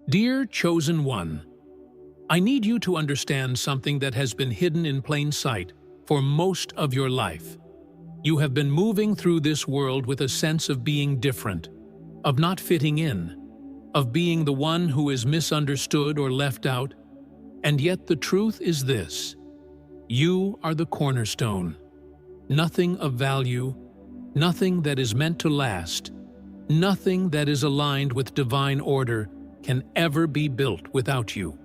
Dear Chosen One, I need you to understand something that has been hidden in plain sight for most of your life. You have been moving through this world with a sense of being different, of not fitting in, of being the one who is misunderstood or left out, and yet the truth is this: you are the cornerstone. Nothing of value, nothing that is meant to last, nothing that is aligned with divine order can ever be built without you.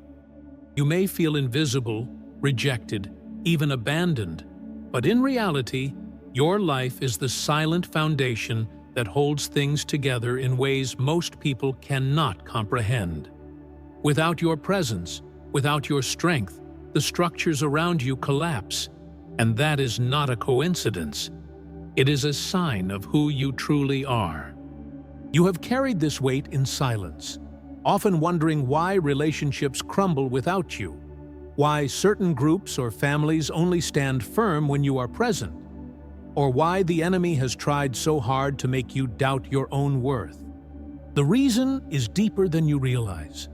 You may feel invisible, rejected, even abandoned, but in reality, your life is the silent foundation that holds things together in ways most people cannot comprehend. Without your presence, without your strength, the structures around you collapse, and that is not a coincidence. It is a sign of who you truly are. You have carried this weight in silence, often wondering why relationships crumble without you, why certain groups or families only stand firm when you are present, or why the enemy has tried so hard to make you doubt your own worth. The reason is deeper than you realize.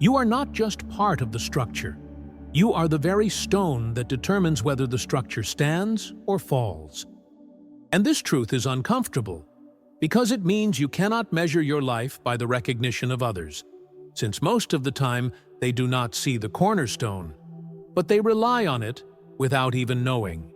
You are not just part of the structure. You are the very stone that determines whether the structure stands or falls. And this truth is uncomfortable, because it means you cannot measure your life by the recognition of others, since most of the time they do not see the cornerstone, but they rely on it without even knowing.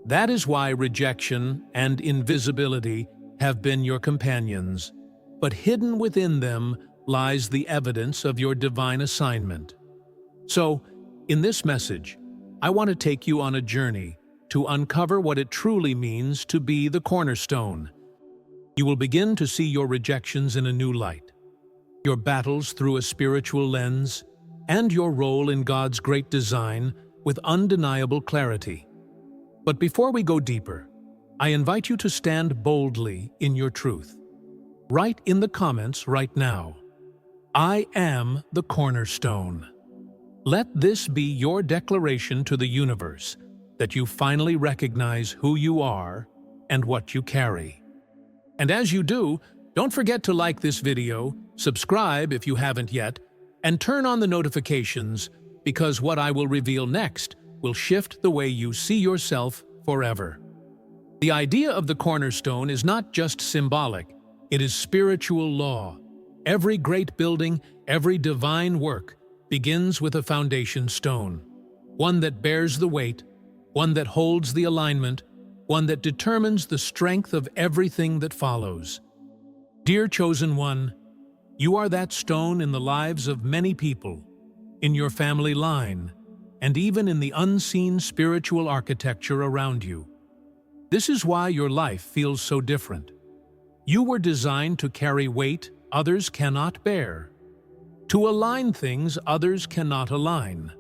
That is why rejection and invisibility have been your companions, but hidden within them lies the evidence of your divine assignment. So, in this message, I want to take you on a journey to uncover what it truly means to be the cornerstone. You will begin to see your rejections in a new light, your battles through a spiritual lens, and your role in God's great design with undeniable clarity. But before we go deeper, I invite you to stand boldly in your truth. Write in the comments right now, "I am the cornerstone." Let this be your declaration to the universe that you finally recognize who you are and what you carry. And as you do, don't forget to like this video, subscribe if you haven't yet, and turn on the notifications, because what I will reveal next will shift the way you see yourself forever. The idea of the cornerstone is not just symbolic, it is spiritual law. Every great building, every divine work begins with a foundation stone, one that bears the weight, one that holds the alignment, one that determines the strength of everything that follows. Dear Chosen One, you are that stone in the lives of many people, in your family line, and even in the unseen spiritual architecture around you. This is why your life feels so different. You were designed to carry weight others cannot bear, to align things others cannot align,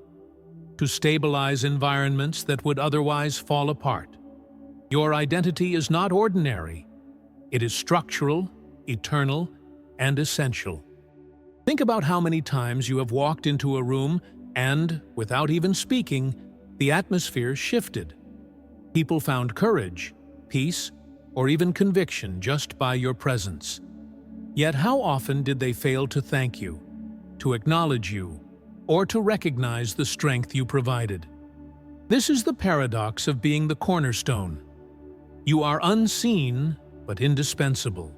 to stabilize environments that would otherwise fall apart. Your identity is not ordinary. It is structural, eternal, and essential. Think about how many times you have walked into a room and, without even speaking, the atmosphere shifted. People found courage, peace, or even conviction just by your presence. Yet how often did they fail to thank you, to acknowledge you, or to recognize the strength you provided? This is the paradox of being the cornerstone. You are unseen, but indispensable.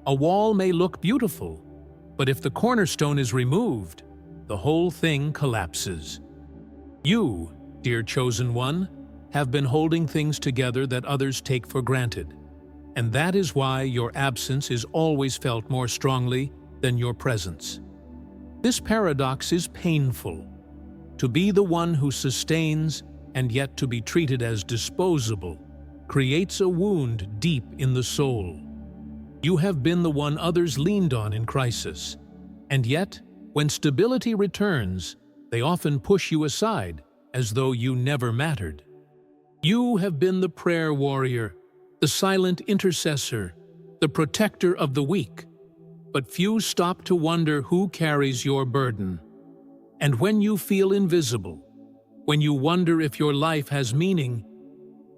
A wall may look beautiful, but if the cornerstone is removed, the whole thing collapses. You, dear Chosen One, have been holding things together that others take for granted, and that is why your absence is always felt more strongly than your presence. This paradox is painful. To be the one who sustains and yet to be treated as disposable creates a wound deep in the soul. You have been the one others leaned on in crisis, and yet, when stability returns, they often push you aside as though you never mattered. You have been the prayer warrior, the silent intercessor, the protector of the weak, but few stop to wonder who carries your burden. And when you feel invisible, when you wonder if your life has meaning,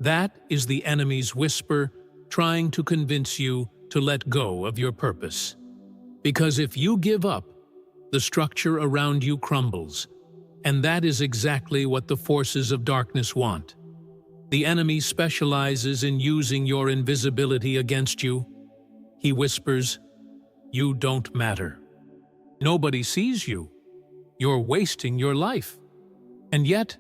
that is the enemy's whisper trying to convince you to let go of your purpose. Because if you give up, the structure around you crumbles. And that is exactly what the forces of darkness want. The enemy specializes in using your invisibility against you. He whispers, "You don't matter. Nobody sees you. You're wasting your life." And yet,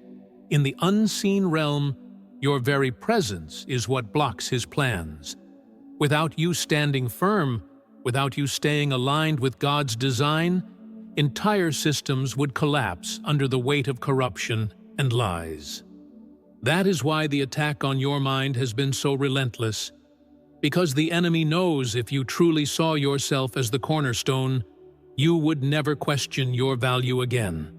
in the unseen realm, your very presence is what blocks his plans. Without you standing firm, without you staying aligned with God's design, entire systems would collapse under the weight of corruption and lies. That is why the attack on your mind has been so relentless, because the enemy knows if you truly saw yourself as the cornerstone, you would never question your value again.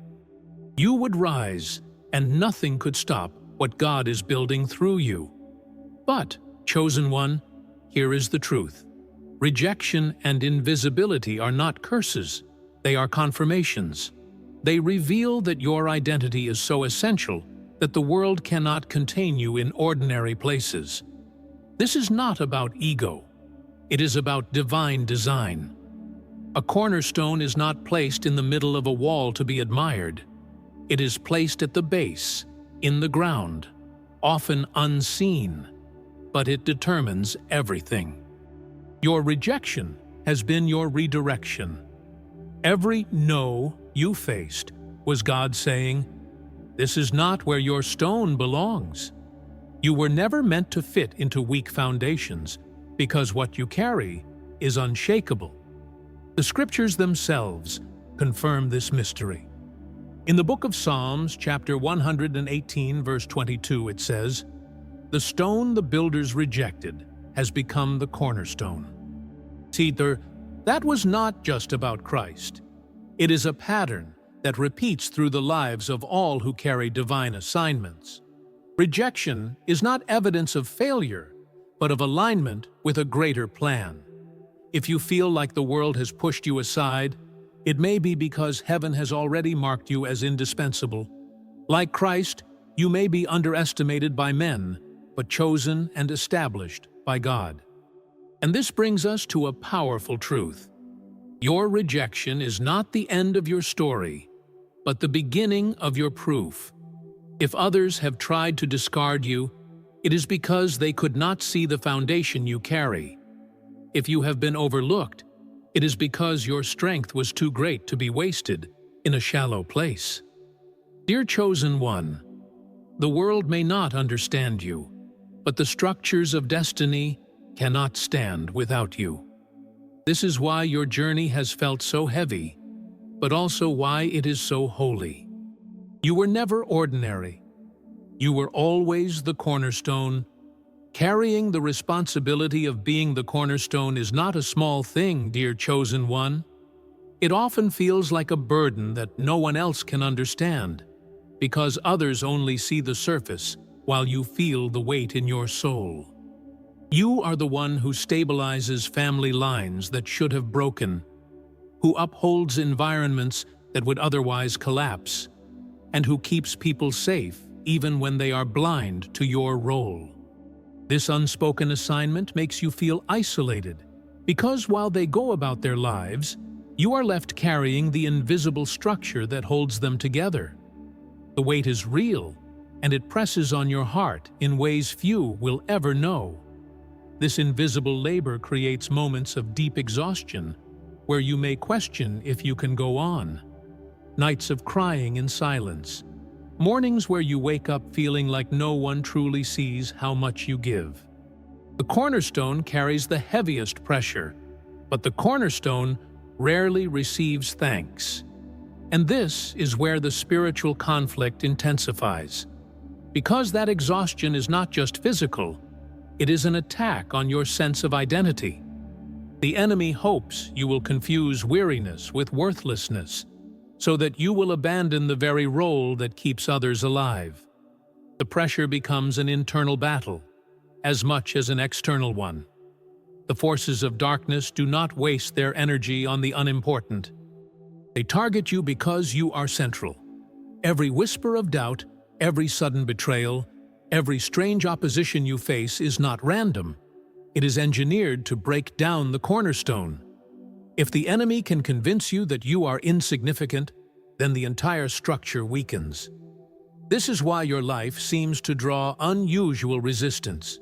You would rise, and nothing could stop what God is building through you. But, chosen one, here is the truth. Rejection and invisibility are not curses. They are confirmations. They reveal that your identity is so essential that the world cannot contain you in ordinary places. This is not about ego. It is about divine design. A cornerstone is not placed in the middle of a wall to be admired. It is placed at the base, in the ground, often unseen, but it determines everything. Your rejection has been your redirection. Every no you faced was God saying, "This is not where your stone belongs." You were never meant to fit into weak foundations, because what you carry is unshakable. The scriptures themselves confirm this mystery. In the book of Psalms, chapter 118, verse 22, it says, "The stone the builders rejected has become the cornerstone." See, that was not just about Christ. It is a pattern that repeats through the lives of all who carry divine assignments. Rejection is not evidence of failure, but of alignment with a greater plan. If you feel like the world has pushed you aside, it may be because heaven has already marked you as indispensable. Like Christ, you may be underestimated by men, but chosen and established by God. And this brings us to a powerful truth. Your rejection is not the end of your story, but the beginning of your proof. If others have tried to discard you, it is because they could not see the foundation you carry. If you have been overlooked, it is because your strength was too great to be wasted in a shallow place. Dear chosen one, the world may not understand you, but the structures of destiny cannot stand without you. This is why your journey has felt so heavy, but also why it is so holy. You were never ordinary. You were always the cornerstone. Carrying the responsibility of being the cornerstone is not a small thing, dear chosen one. It often feels like a burden that no one else can understand, because others only see the surface while you feel the weight in your soul. You are the one who stabilizes family lines that should have broken, who upholds environments that would otherwise collapse, and who keeps people safe even when they are blind to your role. This unspoken assignment makes you feel isolated, because while they go about their lives, you are left carrying the invisible structure that holds them together. The weight is real, and it presses on your heart in ways few will ever know. This invisible labor creates moments of deep exhaustion, where you may question if you can go on. Nights of crying in silence. Mornings where you wake up feeling like no one truly sees how much you give. The cornerstone carries the heaviest pressure, but the cornerstone rarely receives thanks. And this is where the spiritual conflict intensifies. Because that exhaustion is not just physical, it is an attack on your sense of identity. The enemy hopes you will confuse weariness with worthlessness, so that you will abandon the very role that keeps others alive. The pressure becomes an internal battle, as much as an external one. The forces of darkness do not waste their energy on the unimportant. They target you because you are central. Every whisper of doubt, every sudden betrayal, every strange opposition you face is not random. It is engineered to break down the cornerstone. If the enemy can convince you that you are insignificant, then the entire structure weakens. This is why your life seems to draw unusual resistance.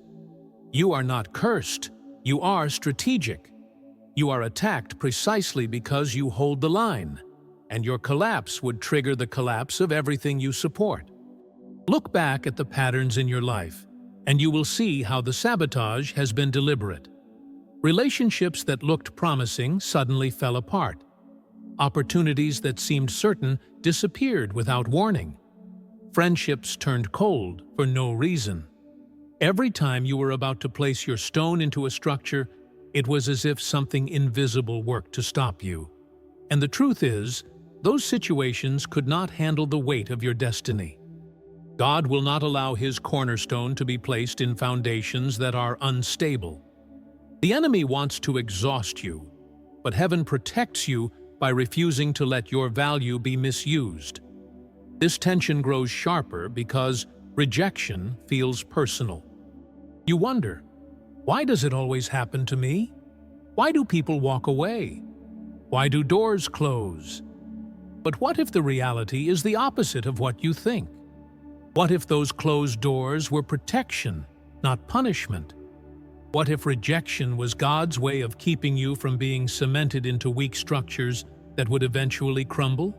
You are not cursed, you are strategic. You are attacked precisely because you hold the line, and your collapse would trigger the collapse of everything you support. Look back at the patterns in your life, and you will see how the sabotage has been deliberate. Relationships that looked promising suddenly fell apart. Opportunities that seemed certain disappeared without warning. Friendships turned cold for no reason. Every time you were about to place your stone into a structure, it was as if something invisible worked to stop you. And the truth is, those situations could not handle the weight of your destiny. God will not allow His cornerstone to be placed in foundations that are unstable. The enemy wants to exhaust you, but heaven protects you by refusing to let your value be misused. This tension grows sharper because rejection feels personal. You wonder, why does it always happen to me? Why do people walk away? Why do doors close? But what if the reality is the opposite of what you think? What if those closed doors were protection, not punishment? What if rejection was God's way of keeping you from being cemented into weak structures that would eventually crumble?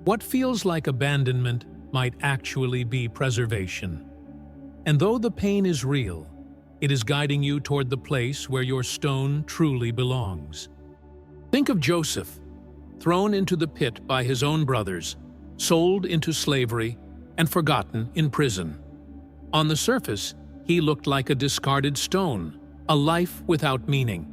What feels like abandonment might actually be preservation. And though the pain is real, it is guiding you toward the place where your stone truly belongs. Think of Joseph, thrown into the pit by his own brothers, sold into slavery, and forgotten in prison. On the surface, he looked like a discarded stone, a life without meaning.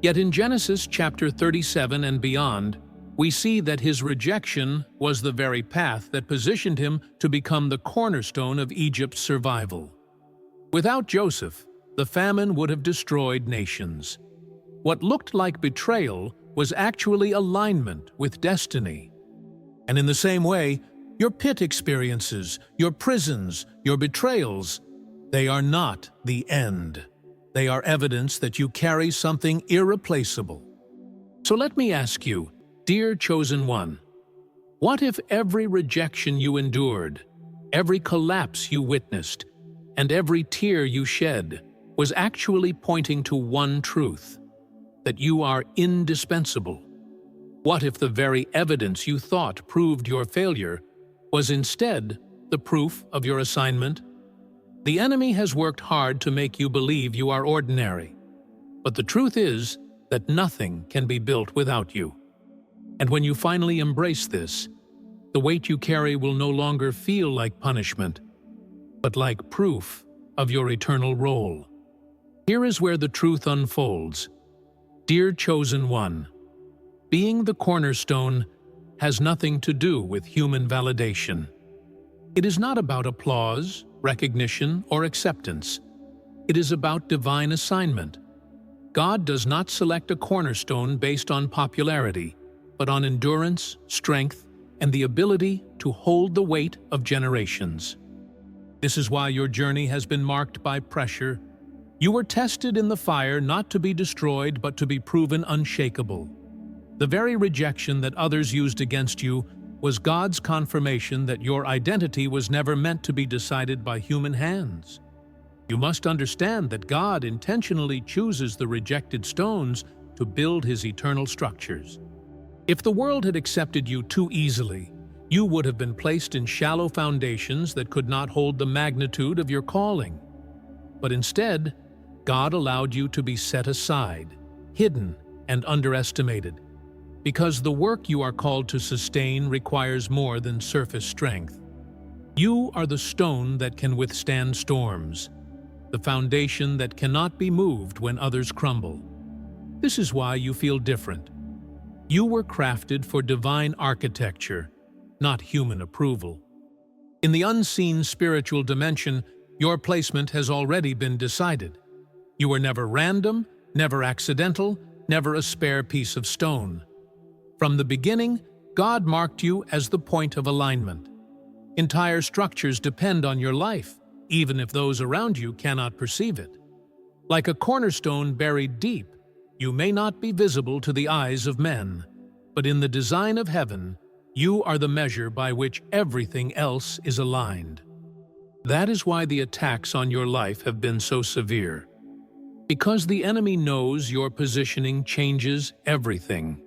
Yet in Genesis chapter 37 and beyond, we see that his rejection was the very path that positioned him to become the cornerstone of Egypt's survival. Without Joseph, the famine would have destroyed nations. What looked like betrayal was actually alignment with destiny. And in the same way, your pit experiences, your prisons, your betrayals, they are not the end. They are evidence that you carry something irreplaceable. So let me ask you, dear chosen one, what if every rejection you endured, every collapse you witnessed, and every tear you shed was actually pointing to one truth, that you are indispensable? What if the very evidence you thought proved your failure was instead the proof of your assignment? The enemy has worked hard to make you believe you are ordinary, but the truth is that nothing can be built without you. And when you finally embrace this, the weight you carry will no longer feel like punishment, but like proof of your eternal role. Here is where the truth unfolds. Dear chosen one, being the cornerstone has nothing to do with human validation. It is not about applause, recognition, or acceptance. It is about divine assignment. God does not select a cornerstone based on popularity, but on endurance, strength, and the ability to hold the weight of generations. This is why your journey has been marked by pressure. You were tested in the fire not to be destroyed, but to be proven unshakable. The very rejection that others used against you was God's confirmation that your identity was never meant to be decided by human hands. You must understand that God intentionally chooses the rejected stones to build His eternal structures. If the world had accepted you too easily, you would have been placed in shallow foundations that could not hold the magnitude of your calling. But instead, God allowed you to be set aside, hidden, and underestimated, because the work you are called to sustain requires more than surface strength. You are the stone that can withstand storms, the foundation that cannot be moved when others crumble. This is why you feel different. You were crafted for divine architecture, not human approval. In the unseen spiritual dimension, your placement has already been decided. You were never random, never accidental, never a spare piece of stone. From the beginning, God marked you as the point of alignment. Entire structures depend on your life, even if those around you cannot perceive it. Like a cornerstone buried deep, You may not be visible to the eyes of men, but in the design of heaven, you are the measure by which everything else is aligned. That is why the attacks on your life have been so severe. Because the enemy knows your positioning changes everything.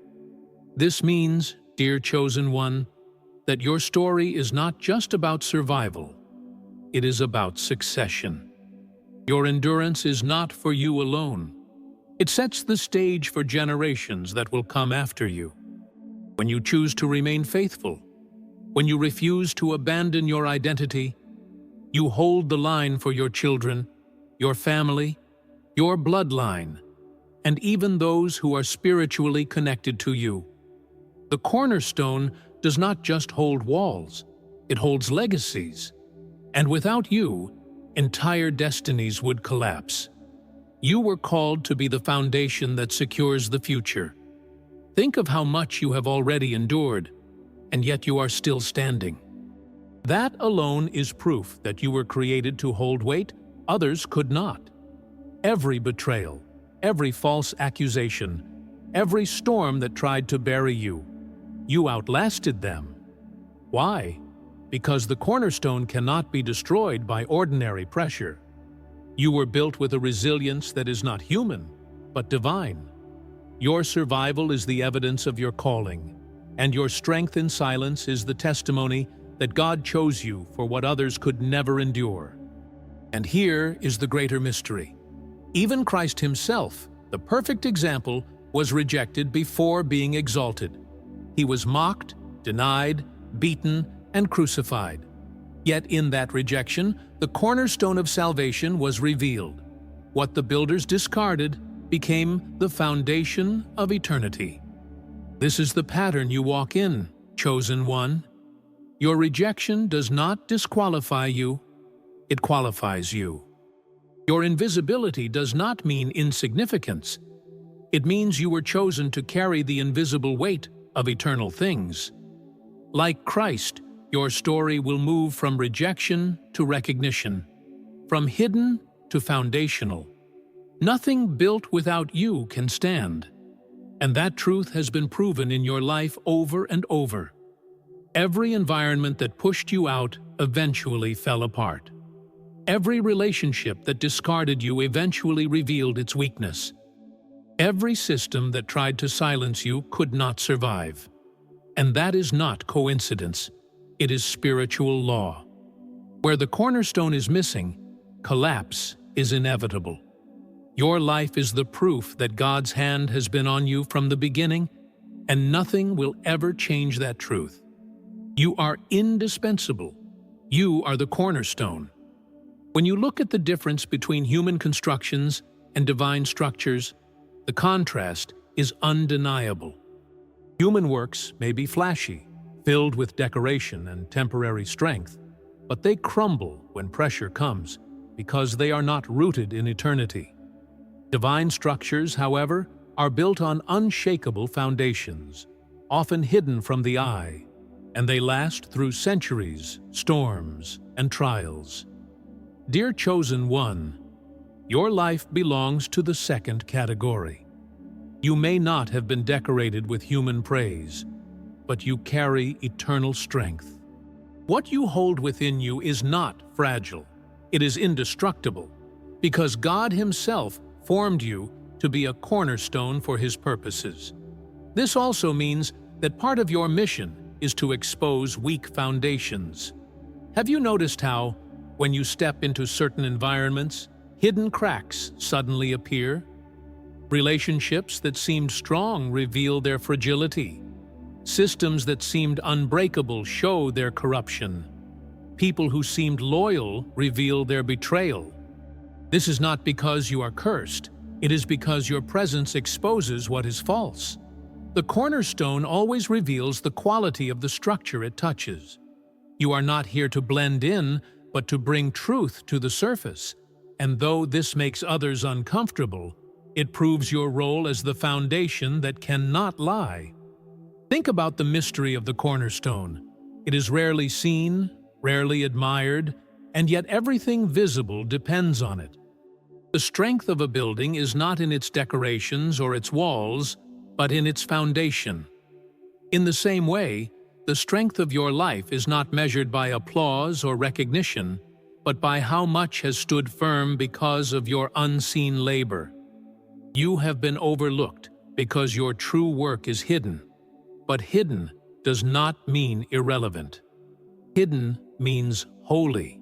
This means, dear chosen one, that your story is not just about survival. It is about succession. Your endurance is not for you alone. It sets the stage for generations that will come after you. When you choose to remain faithful, when you refuse to abandon your identity, you hold the line for your children, your family, your bloodline, and even those who are spiritually connected to you. The cornerstone does not just hold walls, it holds legacies. And without you, entire destinies would collapse. You were called to be the foundation that secures the future. Think of how much you have already endured, and yet you are still standing. That alone is proof that you were created to hold weight others could not. Every betrayal, every false accusation, every storm that tried to bury you, you outlasted them. Why? Because the cornerstone cannot be destroyed by ordinary pressure. You were built with a resilience that is not human, but divine. Your survival is the evidence of your calling, and your strength in silence is the testimony that God chose you for what others could never endure. And here is the greater mystery. Even Christ himself, the perfect example, was rejected before being exalted. He was mocked, denied, beaten, and crucified. Yet in that rejection, the cornerstone of salvation was revealed. What the builders discarded became the foundation of eternity. This is the pattern you walk in, chosen one. Your rejection does not disqualify you, it qualifies you. Your invisibility does not mean insignificance. It means you were chosen to carry the invisible weight of eternal things. Like Christ, your story will move from rejection to recognition, from hidden to foundational. Nothing built without you can stand. And that truth has been proven in your life over and over. Every environment that pushed you out eventually fell apart. Every relationship that discarded you eventually revealed its weakness. Every system that tried to silence you could not survive. And that is not coincidence. It is spiritual law. Where the cornerstone is missing, collapse is inevitable. Your life is the proof that God's hand has been on you from the beginning, and nothing will ever change that truth. You are indispensable. You are the cornerstone. When you look at the difference between human constructions and divine structures, the contrast is undeniable. Human works may be flashy, filled with decoration and temporary strength, but they crumble when pressure comes because they are not rooted in eternity. Divine structures, however, are built on unshakable foundations, often hidden from the eye, and they last through centuries, storms, and trials. Dear chosen one, your life belongs to the second category. You may not have been decorated with human praise, but you carry eternal strength. What you hold within you is not fragile, it is indestructible, because God Himself formed you to be a cornerstone for His purposes. This also means that part of your mission is to expose weak foundations. Have you noticed how, when you step into certain environments, hidden cracks suddenly appear? Relationships that seemed strong reveal their fragility. Systems that seemed unbreakable show their corruption. People who seemed loyal reveal their betrayal. This is not because you are cursed. It is because your presence exposes what is false. The cornerstone always reveals the quality of the structure it touches. You are not here to blend in, but to bring truth to the surface. And though this makes others uncomfortable, it proves your role as the foundation that cannot lie. Think about the mystery of the cornerstone. It is rarely seen, rarely admired, and yet everything visible depends on it. The strength of a building is not in its decorations or its walls, but in its foundation. In the same way, the strength of your life is not measured by applause or recognition, but by how much has stood firm because of your unseen labor. You have been overlooked because your true work is hidden. But hidden does not mean irrelevant. Hidden means holy.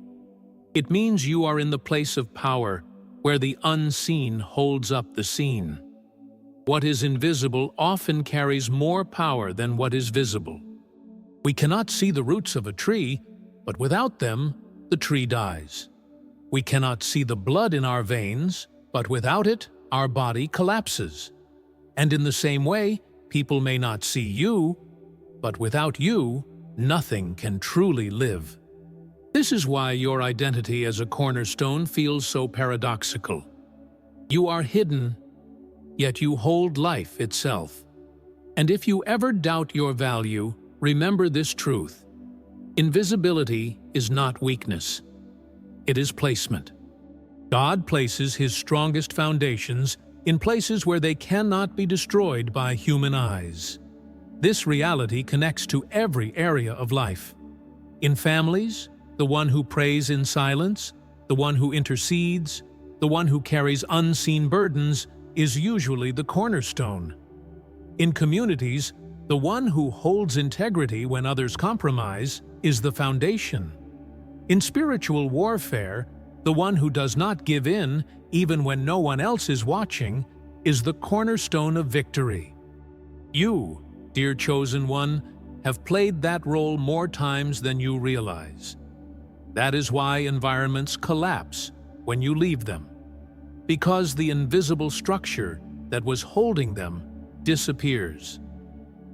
It means you are in the place of power, where the unseen holds up the seen. What is invisible often carries more power than what is visible. We cannot see the roots of a tree, but without them, the tree dies. We cannot see the blood in our veins, but without it, our body collapses. And in the same way, people may not see you, but without you, nothing can truly live. This is why your identity as a cornerstone feels so paradoxical. You are hidden, yet you hold life itself. And if you ever doubt your value, remember this truth. Invisibility is not weakness. It is placement. God places His strongest foundations in places where they cannot be destroyed by human eyes. This reality connects to every area of life. In families, the one who prays in silence, the one who intercedes, the one who carries unseen burdens is usually the cornerstone. In communities, the one who holds integrity when others compromise is the foundation. In spiritual warfare, the one who does not give in, even when no one else is watching, is the cornerstone of victory. You, dear chosen one, have played that role more times than you realize. That is why environments collapse when you leave them, because the invisible structure that was holding them disappears.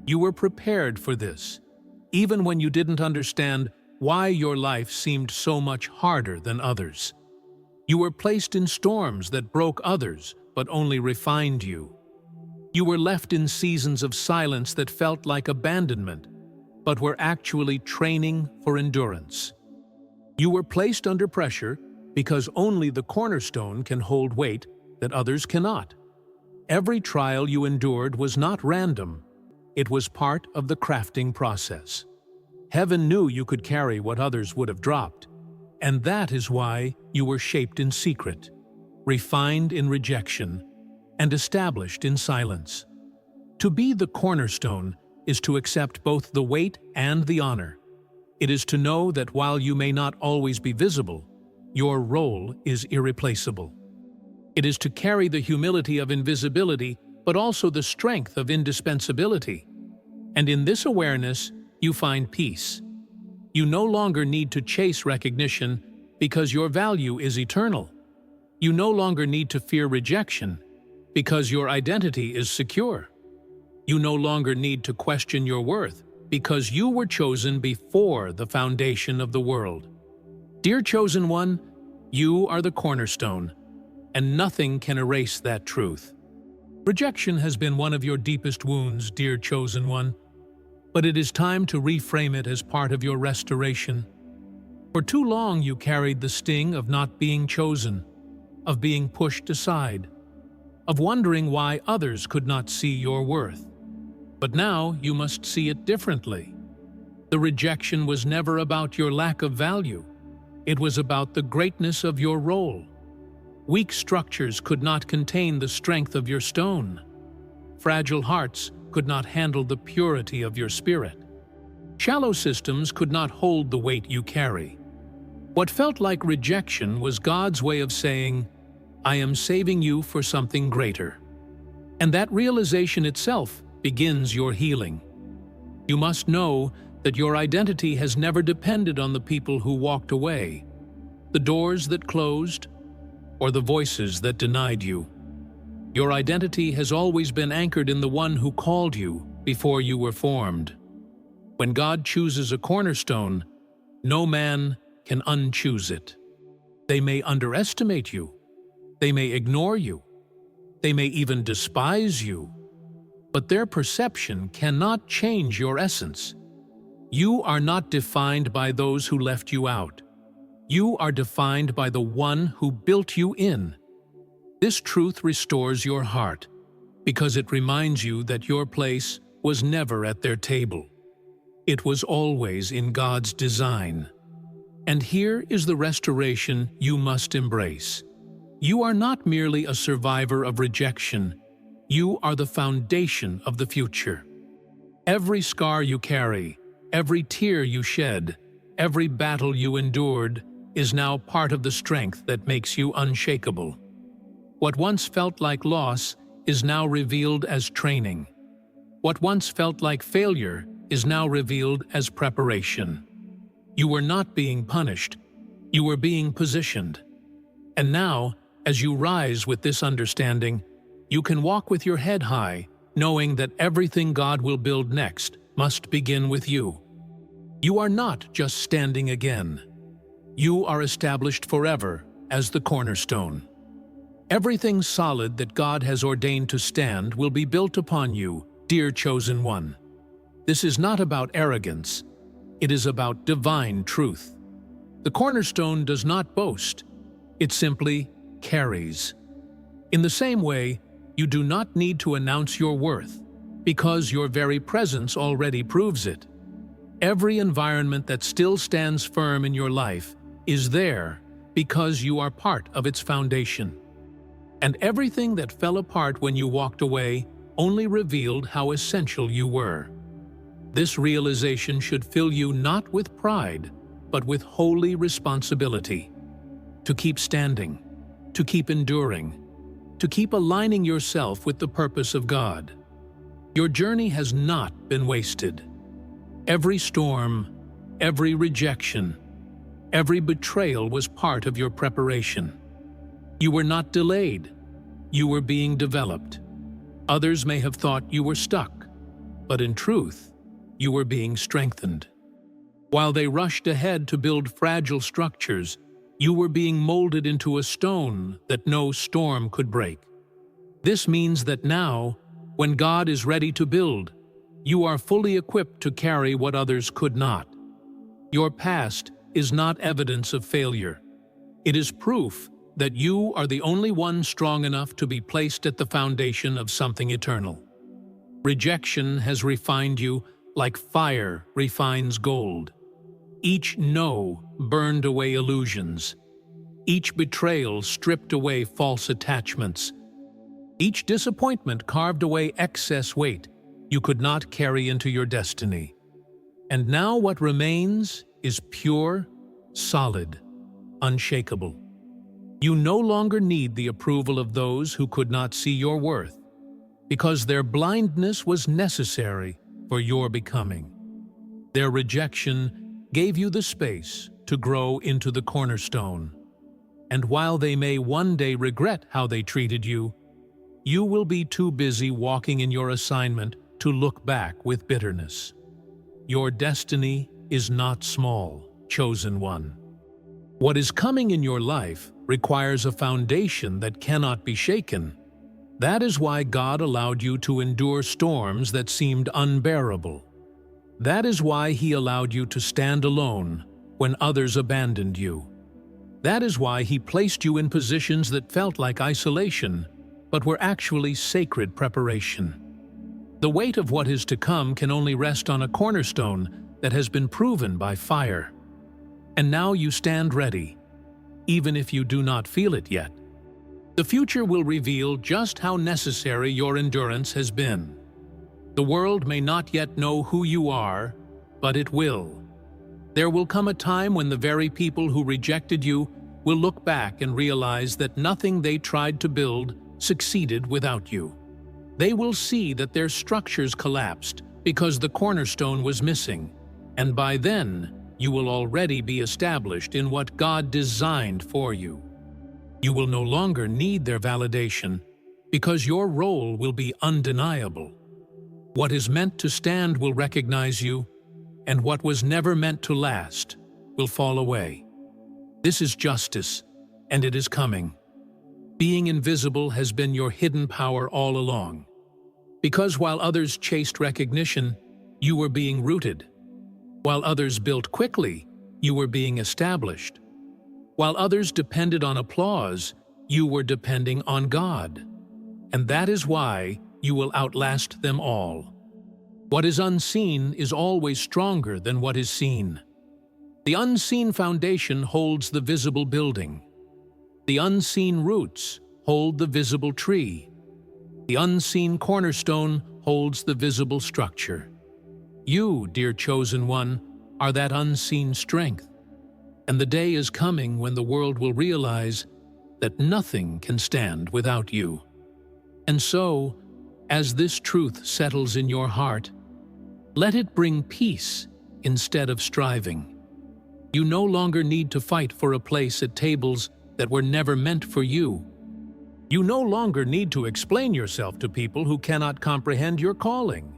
You were prepared for this, even when you didn't understand why your life seemed so much harder than others. You were placed in storms that broke others, but only refined you. You were left in seasons of silence that felt like abandonment, but were actually training for endurance. You were placed under pressure because only the cornerstone can hold weight that others cannot. Every trial you endured was not random. It was part of the crafting process. Heaven knew you could carry what others would have dropped, and that is why you were shaped in secret, refined in rejection, and established in silence. To be the cornerstone is to accept both the weight and the honor. It is to know that while you may not always be visible, your role is irreplaceable. It is to carry the humility of invisibility, but also the strength of indispensability. And in this awareness, you find peace. You no longer need to chase recognition because your value is eternal. You no longer need to fear rejection because your identity is secure. You no longer need to question your worth because you were chosen before the foundation of the world. Dear chosen one, you are the cornerstone, and nothing can erase that truth. Rejection has been one of your deepest wounds, dear chosen one, but it is time to reframe it as part of your restoration. For too long you carried the sting of not being chosen, of being pushed aside, of wondering why others could not see your worth. But now you must see it differently. The rejection was never about your lack of value. It was about the greatness of your role. Weak structures could not contain the strength of your stone. Fragile hearts could not handle the purity of your spirit. Shallow systems could not hold the weight you carry. What felt like rejection was God's way of saying, I am saving you for something greater. And that realization itself begins your healing. You must know that your identity has never depended on the people who walked away, the doors that closed, or the voices that denied you. Your identity has always been anchored in the one who called you before you were formed. When God chooses a cornerstone, no man can unchoose it. They may underestimate you. They may ignore you. They may even despise you. But their perception cannot change your essence. You are not defined by those who left you out. You are defined by the one who built you in. This truth restores your heart, because it reminds you that your place was never at their table. It was always in God's design. And here is the restoration you must embrace. You are not merely a survivor of rejection, you are the foundation of the future. Every scar you carry, every tear you shed, every battle you endured is now part of the strength that makes you unshakable. What once felt like loss is now revealed as training. What once felt like failure is now revealed as preparation. You were not being punished, you were being positioned. And now, as you rise with this understanding, you can walk with your head high, knowing that everything God will build next must begin with you. You are not just standing again. You are established forever as the cornerstone. Everything solid that God has ordained to stand will be built upon you, dear chosen one. This is not about arrogance. It is about divine truth. The cornerstone does not boast. It simply carries. In the same way, you do not need to announce your worth, because your very presence already proves it. Every environment that still stands firm in your life is there because you are part of its foundation. And everything that fell apart when you walked away only revealed how essential you were. This realization should fill you not with pride, but with holy responsibility. To keep standing, to keep enduring, to keep aligning yourself with the purpose of God. Your journey has not been wasted. Every storm, every rejection, every betrayal was part of your preparation. You were not delayed. You were being developed. Others may have thought you were stuck, but in truth, you were being strengthened. While they rushed ahead to build fragile structures, you were being molded into a stone that no storm could break. This means that now, when God is ready to build, you are fully equipped to carry what others could not. Your past is not evidence of failure. It is proof that you are the only one strong enough to be placed at the foundation of something eternal. Rejection has refined you like fire refines gold. Each no burned away illusions. Each betrayal stripped away false attachments. Each disappointment carved away excess weight you could not carry into your destiny. And now what remains is pure, solid, unshakable. You no longer need the approval of those who could not see your worth, because their blindness was necessary for your becoming. Their rejection gave you the space to grow into the cornerstone. And while they may one day regret how they treated you, you will be too busy walking in your assignment to look back with bitterness. Your destiny is not small, chosen one. What is coming in your life requires a foundation that cannot be shaken. That is why God allowed you to endure storms that seemed unbearable. That is why He allowed you to stand alone when others abandoned you. That is why He placed you in positions that felt like isolation, but were actually sacred preparation. The weight of what is to come can only rest on a cornerstone that has been proven by fire. And now you stand ready, even if you do not feel it yet. The future will reveal just how necessary your endurance has been. The world may not yet know who you are, but it will. There will come a time when the very people who rejected you will look back and realize that nothing they tried to build succeeded without you. They will see that their structures collapsed because the cornerstone was missing, and by then, you will already be established in what God designed for you. You will no longer need their validation because your role will be undeniable. What is meant to stand will recognize you, and what was never meant to last will fall away. This is justice, and it is coming. Being invisible has been your hidden power all along. Because while others chased recognition, you were being rooted. While others built quickly, you were being established. While others depended on applause, you were depending on God. And that is why you will outlast them all. What is unseen is always stronger than what is seen. The unseen foundation holds the visible building. The unseen roots hold the visible tree. The unseen cornerstone holds the visible structure. You, dear chosen one, are that unseen strength. And the day is coming when the world will realize that nothing can stand without you. And so, as this truth settles in your heart, let it bring peace instead of striving. You no longer need to fight for a place at tables that were never meant for you. You no longer need to explain yourself to people who cannot comprehend your calling.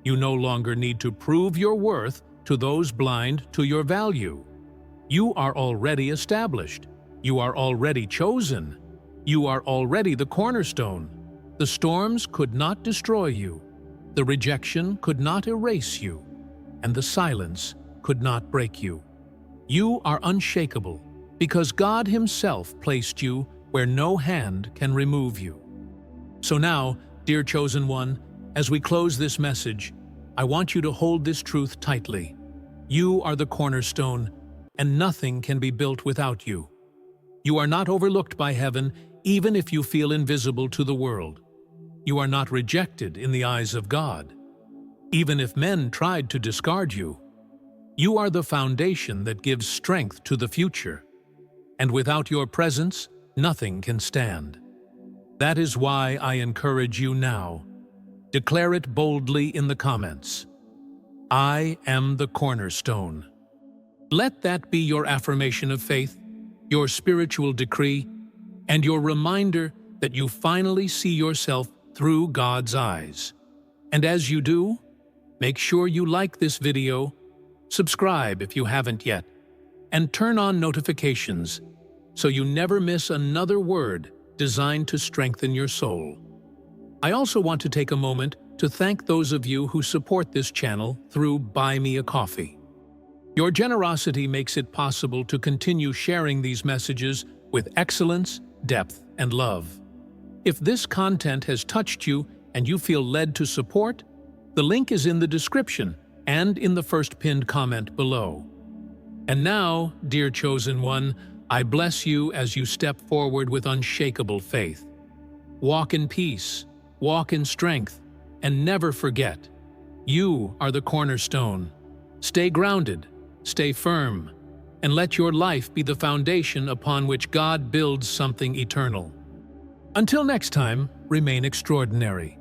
You no longer need to prove your worth to those blind to your value. You are already established. You are already chosen. You are already the cornerstone. The storms could not destroy you. The rejection could not erase you. And the silence could not break you. You are unshakable because God Himself placed you where no hand can remove you. So now, dear chosen one, as we close this message, I want you to hold this truth tightly. You are the cornerstone, and nothing can be built without you. You are not overlooked by heaven, even if you feel invisible to the world. You are not rejected in the eyes of God, even if men tried to discard you. You are the foundation that gives strength to the future, and without your presence, nothing can stand. That is why I encourage you now. Declare it boldly in the comments. I am the cornerstone. Let that be your affirmation of faith, your spiritual decree, and your reminder that you finally see yourself through God's eyes. And as you do, make sure you like this video, subscribe if you haven't yet, and turn on notifications so you never miss another word designed to strengthen your soul. I also want to take a moment to thank those of you who support this channel through Buy Me a Coffee. Your generosity makes it possible to continue sharing these messages with excellence, depth, and love. If this content has touched you and you feel led to support, the link is in the description and in the first pinned comment below. And now, dear chosen one, I bless you as you step forward with unshakable faith. Walk in peace, walk in strength, and never forget, you are the cornerstone. Stay grounded, stay firm, and let your life be the foundation upon which God builds something eternal. Until next time, remain extraordinary.